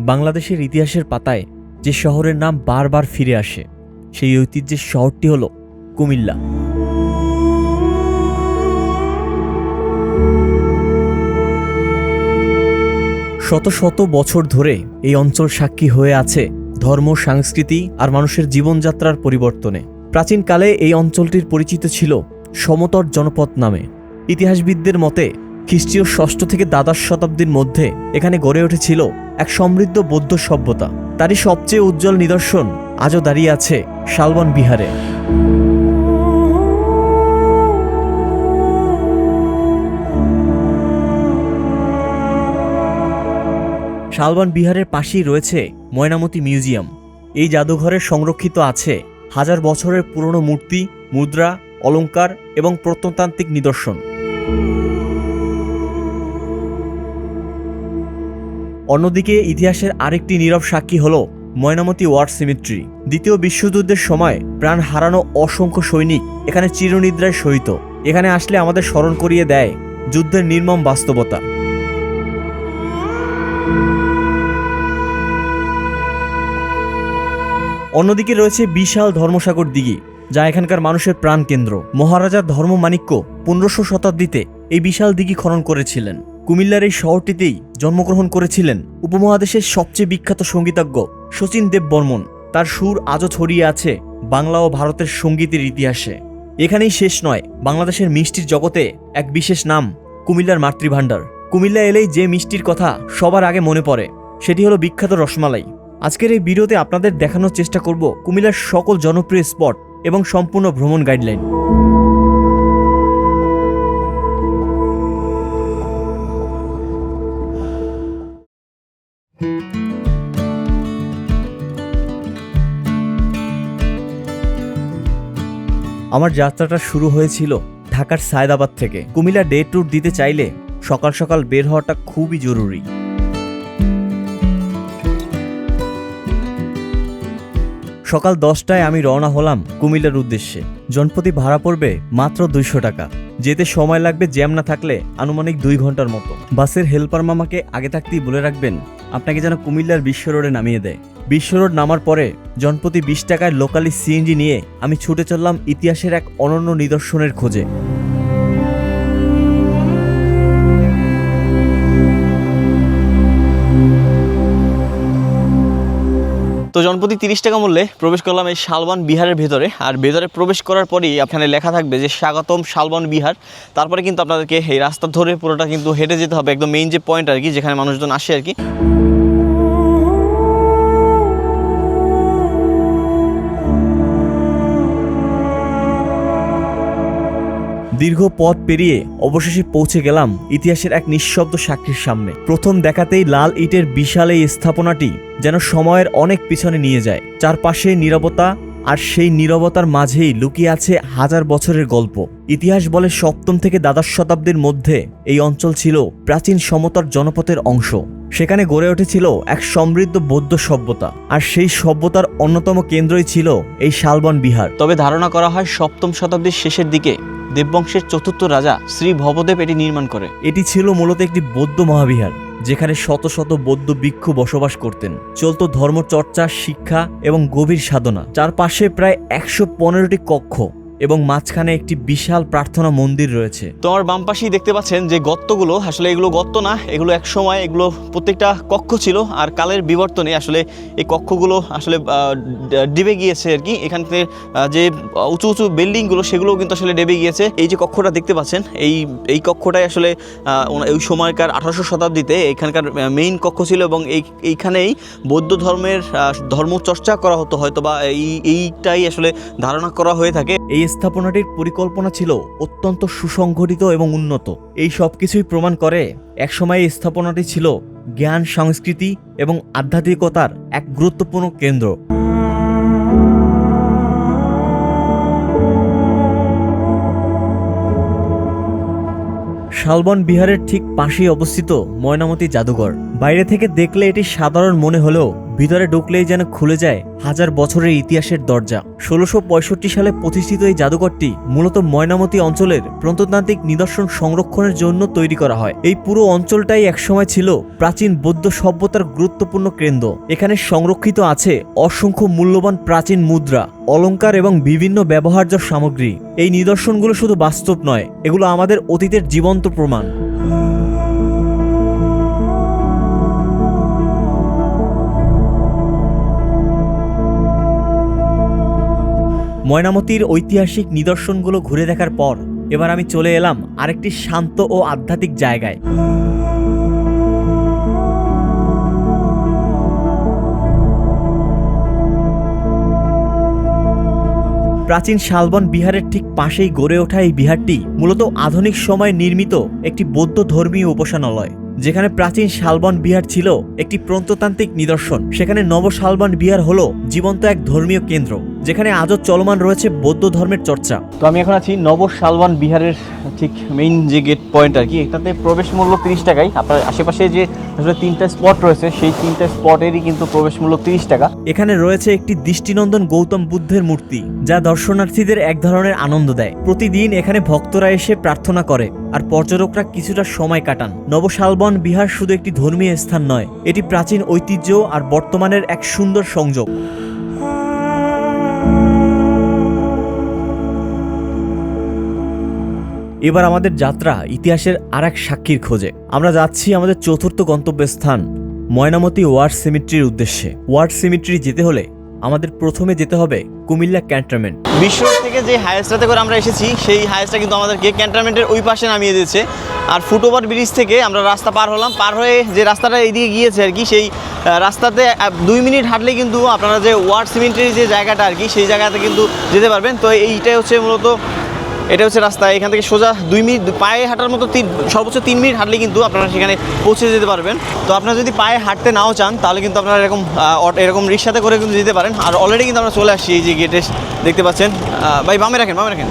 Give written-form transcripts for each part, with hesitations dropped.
বাংলাদেশের ইতিহাসের পাতায় যে শহরের নাম বারবার ফিরে আসে সেই ঐতিহ্যের শহরটি হল কুমিল্লা। শত শত বছর ধরে এই অঞ্চল সাক্ষী হয়ে আছে ধর্ম, সংস্কৃতি আর মানুষের জীবনযাত্রার পরিবর্তনে। প্রাচীনকালে এই অঞ্চলটির পরিচিত ছিল সমতট জনপদ নামে। ইতিহাসবিদদের মতে খ্রিস্টীয় ৬ষ্ঠ থেকে দ্বাদশ শতাব্দীর মধ্যে এখানে গড়ে উঠেছিল এক সমৃদ্ধ বৌদ্ধ সভ্যতা। তারই সবচেয়ে উজ্জ্বল নিদর্শন আজও দাঁড়িয়ে আছে শালবন বিহারে। শালবন বিহারের পাশেই রয়েছে ময়নামতি মিউজিয়াম। এই জাদুঘরে সংরক্ষিত আছে হাজার বছরের পুরনো মূর্তি, মুদ্রা, অলংকার এবং প্রত্নতান্ত্রিক নিদর্শন। অন্যদিকে ইতিহাসের আরেকটি নীরব সাক্ষী হল ময়নামতি ওয়ার সিমেট্রি। দ্বিতীয় বিশ্বযুদ্ধের সময় প্রাণ হারানো অসংখ্য সৈনিক এখানে চিরনিদ্রায় শয়িত। এখানে আসলে আমাদের স্মরণ করিয়ে দেয় যুদ্ধের নির্মম বাস্তবতা। অন্যদিকে রয়েছে বিশাল ধর্মসাগর দিঘি, যা এখানকার মানুষের প্রাণকেন্দ্র। মহারাজা ধর্মমাণিক্য ১৫০০ শতাব্দীতে এই বিশাল দিঘি খনন করেছিলেন। কুমিল্লার এই শহরটিতেই জন্মগ্রহণ করেছিলেন উপমহাদেশের সবচেয়ে বিখ্যাত সঙ্গীতজ্ঞ শচীন দেববর্মন। তার সুর আজও ছড়িয়ে আছে বাংলা ও ভারতের সঙ্গীতের ইতিহাসে। এখানেই শেষ নয়, বাংলাদেশের মিষ্টির জগতে এক বিশেষ নাম কুমিল্লার মাতৃভাণ্ডার। কুমিল্লা এলেই যে মিষ্টির কথা সবার আগে মনে পড়ে সেটি হলো বিখ্যাত রসমালাই। আজকের এই ভিডিওতে আপনাদের দেখানোর চেষ্টা করব কুমিল্লার সকল জনপ্রিয় স্পট এবং সম্পূর্ণ ভ্রমণ গাইডলাইন। আমার যাত্রাটা শুরু হয়েছিল ঢাকার সায়দাবাদ থেকে। কুমিল্লা ডে ট্যুর দিতে চাইলে সকাল সকাল বের হওয়াটা খুবই জরুরি। সকাল 10টায় আমি রওনা হলাম কুমিল্লার উদ্দেশ্যে। জনপ্রতি ভাড়া পড়বে মাত্র 200 টাকা। যেতে সময় লাগবে জ্যাম না থাকলে আনুমানিক 2 ঘন্টার মতো। বাসের হেল্পার মামাকে আগে থাকতেই বলে রাখবেন আপনাকে যেন কুমিল্লার বিশ্ব রোডে নামিয়ে দেয়। বিশ্ব রোড নামার পরে জনপ্রতি 20 টাকায় লোকালি সিএনজি নিয়ে আমি ছুটে চললাম ইতিহাসের এক অনন্য নিদর্শনের খোঁজে। তো জনপ্রতি 30 টাকা মূল্যে প্রবেশ করলাম এই শালবন বিহারের ভেতরে। আর ভেতরে প্রবেশ করার পরেই এখানে লেখা থাকবে যে স্বাগতম শালবন বিহার। তারপরে কিন্তু আপনাদেরকে এই রাস্তা ধরে পুরোটা কিন্তু হেঁটে যেতে হবে, একদম মেইন যে পয়েন্ট আর কি, যেখানে মানুষজন আসে আর কি। দীর্ঘ পথ পেরিয়ে অবশেষে পৌঁছে গেলাম ইতিহাসের এক নিঃশব্দ সাক্ষীর সামনে। প্রথম দেখাতেই লাল ইটের বিশাল এই স্থাপনাটি যেন সময়ের অনেক পিছনে নিয়ে যায়। চারপাশে নীরবতা, আর সেই নীরবতার মাঝেই লুকিয়ে আছে হাজার বছরের গল্প। ইতিহাস বলে 7ম থেকে দ্বাদশ শতাব্দীর মধ্যে এই অঞ্চল ছিল প্রাচীন সমতট জনপদের অংশ। সেখানে গড়ে উঠেছিল এক সমৃদ্ধ বৌদ্ধ সভ্যতা, আর সেই সভ্যতার অন্যতম কেন্দ্রই ছিল এই শালবন বিহার। তবে ধারণা করা হয় 7ম শতাব্দীর শেষের দিকে দেববংশের 4র্থ রাজা শ্রী ভবদেব এটি নির্মাণ করে। এটি ছিল মূলত একটি বৌদ্ধ মহাবিহার, যেখানে শত শত বৌদ্ধ ভিক্ষু বসবাস করতেন। চলত ধর্মচর্চা, শিক্ষা এবং গভীর সাধনা। চারপাশে প্রায় 115টি কক্ষ এবং মাঝখানে একটি বিশাল প্রার্থনা মন্দির রয়েছে। তো আমার বাম পাশেই দেখতে পাচ্ছেন যে গর্তগুলো, আসলে এগুলো গর্ত না, এগুলো এক সময় এগুলো প্রত্যেকটা কক্ষ ছিল। আর কালের বিবর্তনে আসলে এই কক্ষগুলো আসলে ডেবে গিয়েছে আর কি। এখান থেকে যে উঁচু উঁচু বিল্ডিংগুলো সেগুলোও কিন্তু আসলে ডেবে গিয়েছে। এই যে কক্ষটা দেখতে পাচ্ছেন, এই কক্ষটাই আসলে ওই সময়কার 1800 শতাব্দীতে এখানকার মেইন কক্ষ ছিল এবং এইখানেই বৌদ্ধ ধর্মের ধর্মচর্চা করা হতো হয়তো, বা এইটাই আসলে ধারণা করা হয়ে থাকে। এই স্থাপনাটির পরিকল্পনা ছিল অত্যন্ত সুসংগঠিত এবং উন্নত। এই সব কিছুই প্রমাণ করে একসময় এই স্থাপনাটি ছিল জ্ঞান, সংস্কৃতি এবং আধ্যাত্মিকতার এক গুরুত্বপূর্ণ কেন্দ্র। শালবন বিহারের ঠিক পাশেই অবস্থিত ময়নামতি জাদুঘর। বাইরে থেকে দেখলে এটি সাধারণ মনে হলেও ভিতরে ঢুকলেই যেন খুলে যায় হাজার বছরের ইতিহাসের দরজা। 1665 সালে প্রতিষ্ঠিত এই জাদুঘরটি মূলত ময়নামতি অঞ্চলের প্রত্নতান্ত্রিক নিদর্শন সংরক্ষণের জন্য তৈরি করা হয়। এই পুরো অঞ্চলটাই একসময় ছিল প্রাচীন বৌদ্ধ সভ্যতার গুরুত্বপূর্ণ কেন্দ্র। এখানে সংরক্ষিত আছে অসংখ্য মূল্যবান প্রাচীন মুদ্রা, অলংকার এবং বিভিন্ন ব্যবহার্য সামগ্রী। এই নিদর্শনগুলো শুধু বাস্তব নয়, এগুলো আমাদের অতীতের জীবন্ত প্রমাণ। ময়নামতির ঐতিহাসিক নিদর্শনগুলো ঘুরে দেখার পর এবার আমি চলে এলাম আরেকটি শান্ত ও আধ্যাত্মিক জায়গায়। প্রাচীন শালবন বিহারের ঠিক পাশেই গড়ে ওঠা এই বিহারটি মূলত আধুনিক সময়ে নির্মিত একটি বৌদ্ধ ধর্মীয় উপাসনালয়। যেখানে প্রাচীন শালবন বিহার ছিল একটি প্রত্নতান্ত্রিক নিদর্শন, সেখানে নব শালবন বিহার হলো জীবন্ত এক ধর্মীয় কেন্দ্র, যেখানে আজও চলমান রয়েছে বৌদ্ধ ধর্মের চর্চা। তো আমি এখন আছি নব শালবন বিহারের ঠিক মেইন যে গেট পয়েন্ট আর কি। এটাতে প্রবেশ মূল্য 30 টাকাই। আপনার আশেপাশে যে আসলে 3টা স্পট রয়েছে, সেই 3টা স্পটেরই কিন্তু প্রবেশ মূল্য 30 টাকা। এখানে রয়েছে একটি দৃষ্টিনন্দন গৌতম বুদ্ধের মূর্তি, যা দর্শনার্থীদের এক ধরনের আনন্দ দেয়। প্রতিদিন এখানে ভক্তরা এসে প্রার্থনা করে আর পর্যটকরা কিছুটা সময় কাটান। নব শালবন বিহার শুধু একটি ধর্মীয় স্থান নয়, এটি প্রাচীন ঐতিহ্য আর বর্তমানের এক সুন্দর সংযোগ। এবার আমাদের যাত্রা ইতিহাসের আরেক সাক্ষীর খোঁজে। আমরা যাচ্ছি আমাদের চতুর্থ গন্তব্যস্থান ময়নামতি ওয়ার সিমেট্রির উদ্দেশ্যে। ওয়ার সিমেট্রি যেতে হলে আমাদের প্রথমে যেতে হবে কুমিল্লা ক্যান্টনমেন্ট। বিশ্ব থেকে যে হাইয়েস্টটাতে করে আমরা এসেছি, সেই হাইয়েস্টটা কিন্তু আমাদেরকে ক্যান্টনমেন্টের ওই পাশে নামিয়ে দিয়েছে। আর ফুটওভার ব্রিজ থেকে আমরা রাস্তা পার হলাম, পার হয়ে যে রাস্তাটা এইদিকে গিয়েছে আর কি, সেই রাস্তাতে 2 মিনিট হাঁটলে কিন্তু আপনারা যে ওয়ার সিমেন্টের যে জায়গাটা আর কি, সেই জায়গাতে কিন্তু যেতে পারবেন। তো এইটাই হচ্ছে মূলত, এটা হচ্ছে রাস্তা। এখান থেকে সোজা 2 মিনিট পায়ে হাঁটার মতো সর্বোচ্চ 3 মিনিট হাঁটলে কিন্তু আপনারা সেখানে পৌঁছে যেতে পারবেন। তো আপনারা যদি পায়ে হাঁটতে নাও চান, তাহলে কিন্তু আপনারা এরকম রিক্সাতে করে কিন্তু যেতে পারেন। আর অলরেডি কিন্তু আমরা চলে আসছি, এই যে গেটে দেখতে পাচ্ছেন। ভাই বামে রাখেন, বামে রাখেন।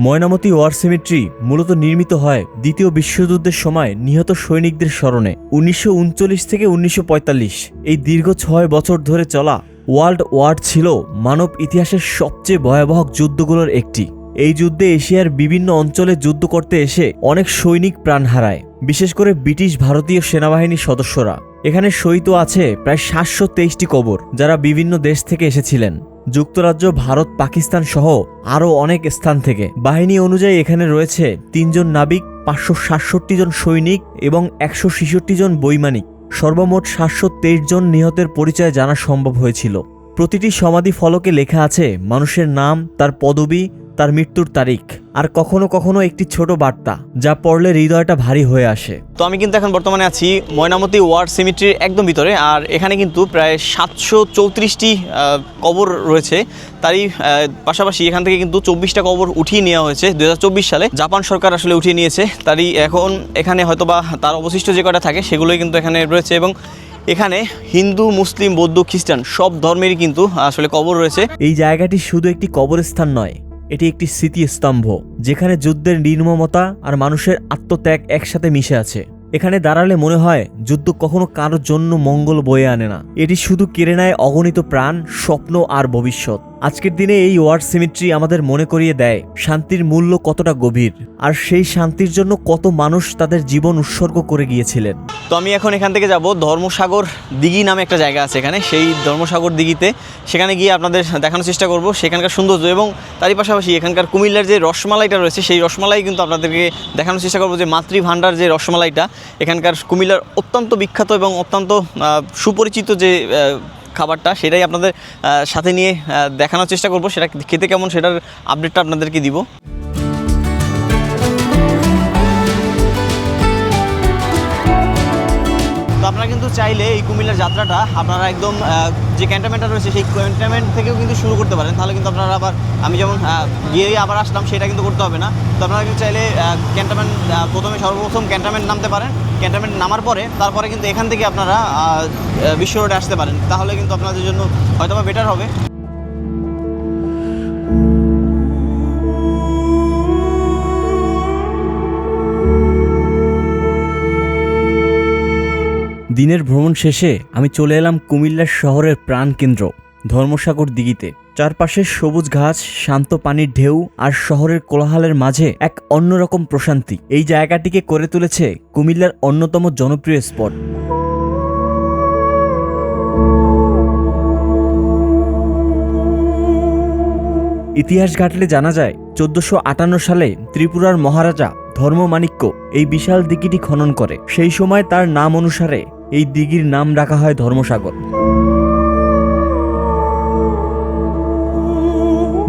ময়নামতি ওয়ার সিমেট্রি মূলত নির্মিত হয় দ্বিতীয় বিশ্বযুদ্ধের সময় নিহত সৈনিকদের স্মরণে। 1939 থেকে 1945 এই দীর্ঘ 6 বছর ধরে চলা ওয়ার্ল্ড ওয়ার ছিল মানব ইতিহাসের সবচেয়ে ভয়াবহ যুদ্ধগুলোর একটি। এই যুদ্ধে এশিয়ার বিভিন্ন অঞ্চলে যুদ্ধ করতে এসে অনেক সৈনিক প্রাণ হারায়, বিশেষ করে ব্রিটিশ ভারতীয় সেনাবাহিনীর সদস্যরা। এখানে শহীদ আছে প্রায় 723টি কবর, যারা বিভিন্ন দেশ থেকে এসেছিলেন। যুক্তরাজ্য, ভারত, পাকিস্তান সহ আরও অনেক স্থান থেকে। বাহিনী অনুযায়ী এখানে রয়েছে 3 জন নাবিক, 567 জন সৈনিক এবং 166 জন বৈমানিক। সর্বমোট 723 জন নিহতের পরিচয় জানা সম্ভব হয়েছিল। প্রতিটি সমাধি ফলকে লেখা আছে মানুষের নাম, তার পদবি, তার মৃত্যুর তারিখ, আর কখনো কখনো একটি ছোট বার্তা, যা পড়লে হৃদয়টা ভারী হয়ে আসে। তো আমি কিন্তু এখন বর্তমানে আছি ময়নামতি ওয়ার সিমেট্রির একদম ভিতরে। আর এখানে কিন্তু প্রায় 734টি কবর রয়েছে। তারই পাশাপাশি এখান থেকে কিন্তু 24টা কবর উঠিয়ে নেওয়া হয়েছে 2024 সালে। জাপান সরকার আসলে উঠিয়ে নিয়েছে। তারই এখন এখানে হয়তোবা তার অবশিষ্ট যে কটা থাকে সেগুলোই কিন্তু এখানে রয়েছে। এবং এখানে হিন্দু, মুসলিম, বৌদ্ধ, খ্রিস্টান সব ধর্মেরই কিন্তু আসলে কবর রয়েছে। এই জায়গাটি শুধু একটি কবরস্থান নয়, এটি একটি স্মৃতিস্তম্ভ, যেখানে যুদ্ধের নির্মমতা আর মানুষের আত্মত্যাগ একসাথে মিশে আছে। এখানে দাঁড়ালে মনে হয় যুদ্ধ কখনো কারোর জন্য মঙ্গল বয়ে আনে না, এটি শুধু কেড়ে নেয় অগণিত প্রাণ, স্বপ্ন আর ভবিষ্যৎ। আজকের দিনে এই ওয়ার সিমেট্রি আমাদের মনে করিয়ে দেয় শান্তির মূল্য কতটা গভীর, আর সেই শান্তির জন্য কত মানুষ তাদের জীবন উৎসর্গ করে গিয়েছিলেন। তো আমি এখন এখান থেকে যাব ধর্মসাগর দিঘি নামে একটা জায়গা আছে এখানে। সেই ধর্মসাগর দিঘিতে সেখানে গিয়ে আপনাদের দেখানোর চেষ্টা করব সেখানকার সৌন্দর্য, এবং তারই পাশাপাশি এখানকার কুমিল্লার যে রসমালাইটা রয়েছে, সেই রসমালাই কিন্তু আপনাদেরকে দেখানোর চেষ্টা করব। যে মাতৃভাণ্ডার যে রসমালাইটা এখানকার কুমিল্লার অত্যন্ত বিখ্যাত এবং অত্যন্ত সুপরিচিত যে খাবারটা, সেটাই আপনাদের সাথে নিয়ে দেখানোর চেষ্টা করব। সেটা খেতে কেমন সেটার আপডেটটা আপনাদেরকে দিব। তো আপনারা কিন্তু চাইলে এই কুমিল্লার যাত্রাটা আপনারা একদম যে ক্যান্টনমেন্টটা রয়েছে সেই ক্যান্টনমেন্ট থেকেও কিন্তু শুরু করতে পারেন। তাহলে কিন্তু আপনারা আবার আমি যেমন গিয়ে আবার আসলাম সেটা কিন্তু করতে হবে না। তো আপনারা কিন্তু চাইলে ক্যান্টনমেন্ট সর্বপ্রথম ক্যান্টনমেন্ট নামতে পারেন। ক্যান্টনমেন্ট নামার পরে তারপরে কিন্তু এখান থেকে আপনারা বিশ্ব রোডে আসতে পারেন। তাহলে কিন্তু আপনাদের জন্য হয়তোবা বেটার হবে। দিনের ভ্রমণ শেষে আমি চলে এলাম কুমিল্লা শহরের প্রাণকেন্দ্র ধর্মসাগর দিঘিতে। চারপাশে সবুজ ঘাস, শান্ত পানির ঢেউ আর শহরের কোলাহলের মাঝে এক অন্যরকম প্রশান্তি এই জায়গাটিকে করে তুলেছে কুমিল্লার অন্যতম জনপ্রিয় স্পট। ইতিহাস ঘাটলে জানা যায় 1458 সালে ত্রিপুরার মহারাজা ধর্মমাণিক্য এই বিশাল দিঘিটি খনন করে। সেই সময় তার নাম অনুসারে এই দিঘির নাম রাখা হয় ধর্মসাগর।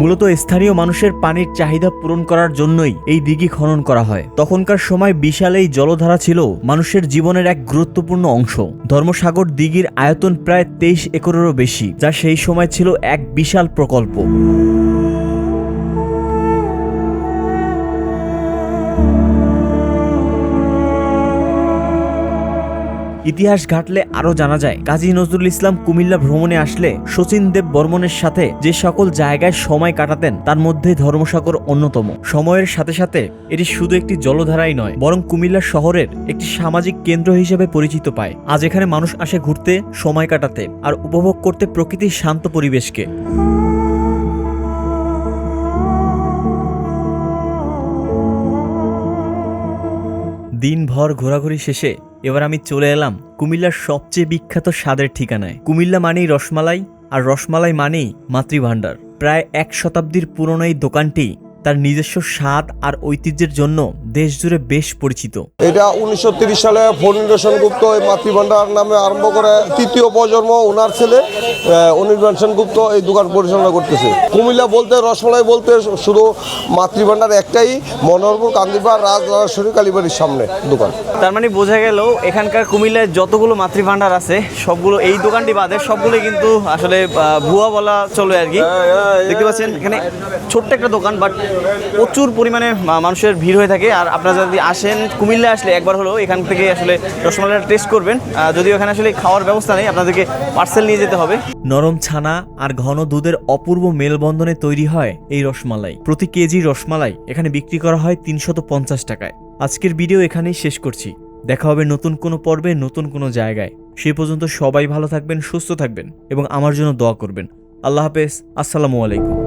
মূলত স্থানীয় মানুষের পানির চাহিদা পূরণ করার জন্যই এই দিঘি খনন করা হয়। তখনকার সময় বিশাল এই জলধারা ছিল মানুষের জীবনের এক গুরুত্বপূর্ণ অংশ। ধর্মসাগর দিঘির আয়তন প্রায় 23 একরেরও বেশি, যা সেই সময় ছিল এক বিশাল প্রকল্প। ইতিহাস ঘাটলে আরো জানা যায় কাজী নজরুল ইসলাম কুমিল্লা ভ্রমণে আসলে শচীন দেব বর্মনের সাথে যে সকল জায়গায় সময় কাটাতেন তার মধ্যে ধর্মসাগর অন্যতম। সময়ের সাথে সাথে এটি শুধু একটি জলধারাই নয়, বরং কুমিল্লা শহরের একটি সামাজিক কেন্দ্র হিসেবে পরিচিত পায়। আজ এখানে মানুষ আসে ঘুরতে, সময় কাটাতে আর উপভোগ করতে প্রকৃতির শান্ত পরিবেশকে। দিনভর ঘোরাঘুরি শেষে এবার আমি চলে এলাম কুমিল্লার সবচেয়ে বিখ্যাত স্বাদের ঠিকানায়। কুমিল্লা মানেই রসমালাই, আর রসমালাই মানেই মাতৃভাণ্ডার। প্রায় 1 শতাব্দীর পুরনো এই দোকানটি তার নিজস্ব স্বাদ আর ঐতিহ্যের জন্য দেশ জুড়ে বেশ পরিচিত। এটা 1930 সালে ফণীন্দ্র সেনগুপ্ত এই মাতৃভাণ্ডার নামে আরম্ভ করে 3য় প্রজন্ম ওনার ছেলে অনির্বাণ সেনগুপ্ত এই দোকান পরিচালনা করতেছে। কুমিল্লা বলতে, রসমালাই বলতে শুধু মাতৃভাণ্ডার একটাই, মনোহরপুর কান্দিপাড় রাজরাজেশ্বরী কালীবাড়ির সামনে দোকান। তার মানে বোঝা গেল এখানকার কুমিল্লায় যতগুলো মাতৃভাণ্ডার আছে সবগুলো এই দোকানটি বাদে সবগুলো কিন্তু আসলে ভুয়া বলা চলে আর কি। দেখতে পাচ্ছেন এখানে ছোট্ট একটা দোকান, বাট প্রচুর পরিমাণে মানুষের ভিড় হয়ে থাকে। আর আপনারা যদি আসেন, কুমিল্লা আসলে একবার হলেও এখান থেকে আসলে রসমালাইটা টেস্ট করবেন। যদিও এখানে আসলে খাওয়ার ব্যবস্থা নেই, আপনাদেরকে পার্সেল নিয়ে যেতে হবে। নরম ছানা আর ঘন দুধের অপূর্ব মেলবন্ধনে তৈরি হয় এই রসমালাই। প্রতি কেজি রসমালাই এখানে বিক্রি করা হয় 350 টাকায়। আজকের ভিডিও এখানেই শেষ করছি। দেখা হবে নতুন কোনো পর্বে, নতুন কোনো জায়গায়। সেই পর্যন্ত সবাই ভালো থাকবেন, সুস্থ থাকবেন এবং আমার জন্য দোয়া করবেন। আল্লাহ হাফেজ, আসসালামু আলাইকুম।